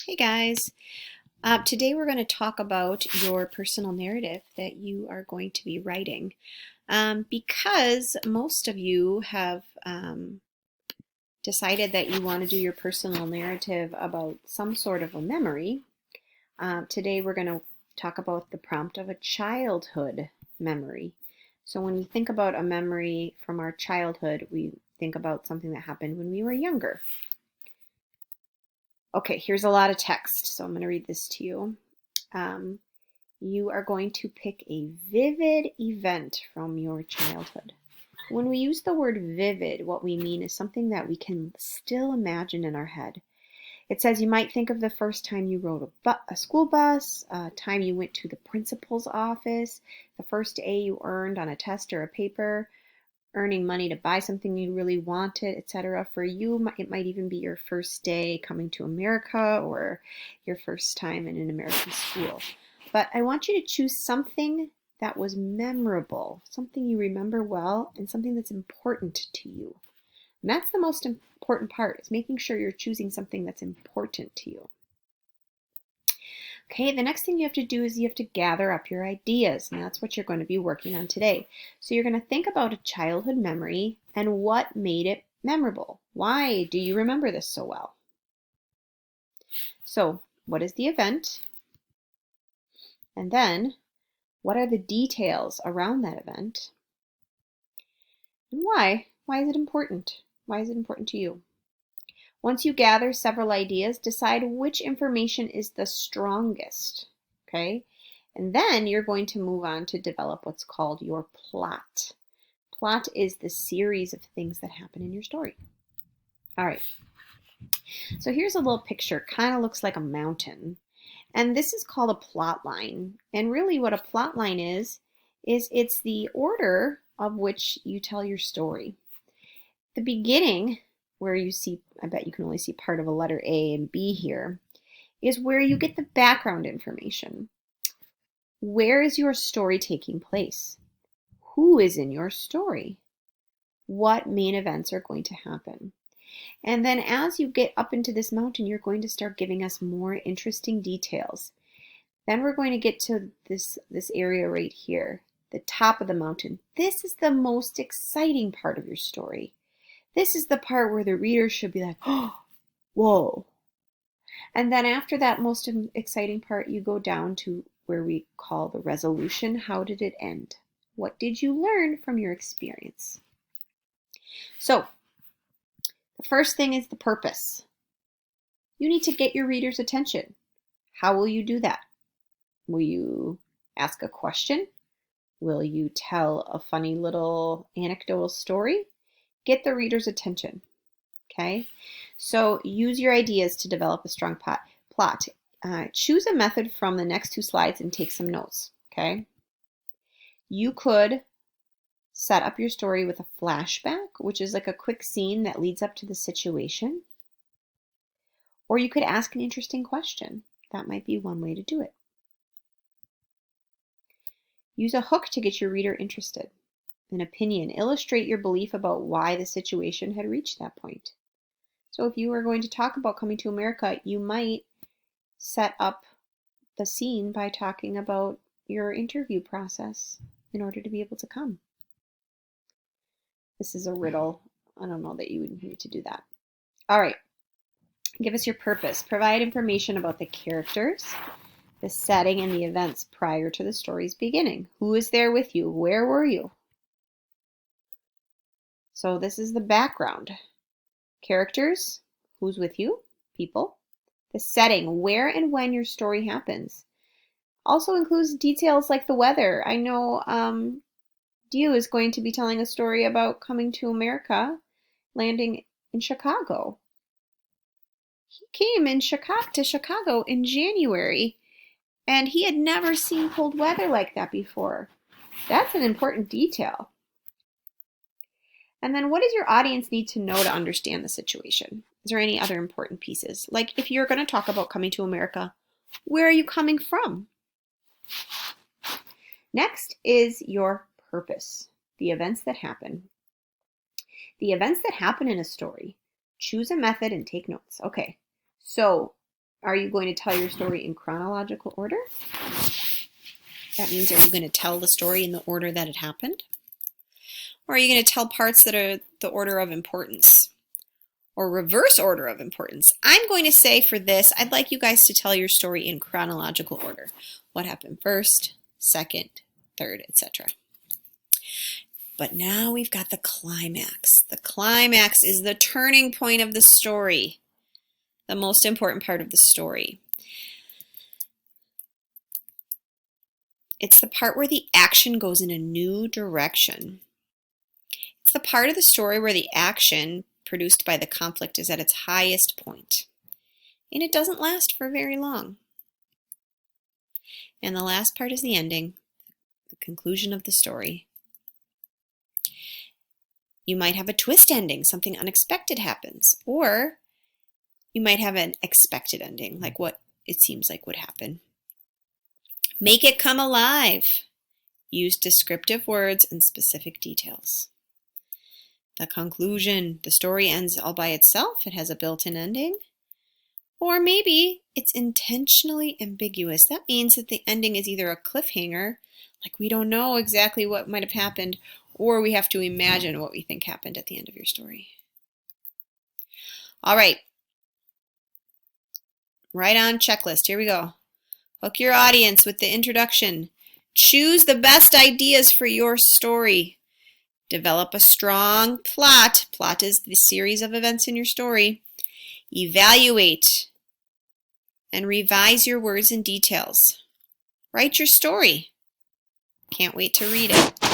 Hey guys, today we're going to talk about your personal narrative that you are going to be writing. Because most of you have decided that you want to do your personal narrative about some sort of a memory, today we're going to talk about the prompt of a childhood memory. So when we think about a memory from our childhood, we think about something that happened when we were younger. Okay, here's a lot of text, so I'm going to read this to you. You are going to pick a vivid event from your childhood. When we use the word vivid, what we mean is something that we can still imagine in our head. It says you might think of the first time you rode a school bus, time you went to the principal's office, the first A you earned on a test or a paper, earning money to buy something you really wanted, etc. For you, it might even be your first day coming to America or your first time in an American school. But I want you to choose something that was memorable, something you remember well, and something that's important to you. And that's the most important part, is making sure you're choosing something that's important to you. Okay, the next thing you have to do is you have to gather up your ideas, and that's what you're going to be working on today. So you're going to think about a childhood memory and what made it memorable. Why do you remember this so well? So, what is the event? And then, what are the details around that event? And why? Why is it important? Why is it important to you? Once you gather several ideas, decide which information is the strongest, okay? And then you're going to move on to develop what's called your plot. Plot is the series of things that happen in your story. All right, so here's a little picture, kind of looks like a mountain. And this is called a plot line. And really what a plot line is it's the order of which you tell your story. The beginning, where you see, I bet you can only see part of a letter A and B here, is where you get the background information. Where is your story taking place? Who is in your story? What main events are going to happen? And then as you get up into this mountain, you're going to start giving us more interesting details. Then we're going to get to this area right here, the top of the mountain. This is the most exciting part of your story. This is the part where the reader should be like, oh, whoa. And then after that most exciting part, you go down to where we call the resolution. How did it end? What did you learn from your experience? So, the first thing is the purpose. You need to get your reader's attention. How will you do that? Will you ask a question? Will you tell a funny little anecdotal story? Get the reader's attention. Okay, so use your ideas to develop a strong plot. Choose a method from the next two slides and take some notes. Okay, you could set up your story with a flashback, which is like a quick scene that leads up to the situation. Or you could ask an interesting question. That might be one way to do it. Use a hook to get your reader interested. An opinion. Illustrate your belief about why the situation had reached that point. So if you were going to talk about coming to America, you might set up the scene by talking about your interview process in order to be able to come. This is a riddle. I don't know that you would need to do that. All right. Give us your purpose. Provide information about the characters, the setting, and the events prior to the story's beginning. Who is there with you? Where were you? So this is the background. Characters, who's with you, people. The setting, where and when your story happens. Also includes details like the weather. I know Dio is going to be telling a story about coming to America, landing in Chicago. He came to Chicago in January, and he had never seen cold weather like that before. That's an important detail. And then what does your audience need to know to understand the situation? Is there any other important pieces? Like if you're going to talk about coming to America, where are you coming from? Next is your purpose, the events that happen. The events that happen in a story. Choose a method and take notes. Okay, so Are you going to tell your story in chronological order? That means, are you going to tell the story in the order that it happened? Or are you going to tell parts that are the order of importance? Or reverse order of importance? I'm going to say for this, I'd like you guys to tell your story in chronological order. What happened first, second, third, etc. But now we've got the climax. The climax is the turning point of the story, the most important part of the story. It's the part where the action goes in a new direction. It's the part of the story where the action produced by the conflict is at its highest point. And it doesn't last for very long. And the last part is the ending, the conclusion of the story. You might have a twist ending, something unexpected happens, or you might have an expected ending, like what it seems like would happen. Make it come alive. Use descriptive words and specific details. The conclusion, the story ends all by itself. It has a built-in ending. Or maybe it's intentionally ambiguous. That means that the ending is either a cliffhanger, like we don't know exactly what might have happened, or we have to imagine what we think happened at the end of your story. All right. Right on checklist. Here we go. Hook your audience with the introduction. Choose the best ideas for your story. Develop a strong plot. Plot is the series of events in your story. Evaluate and revise your words and details. Write your story. Can't wait to read it.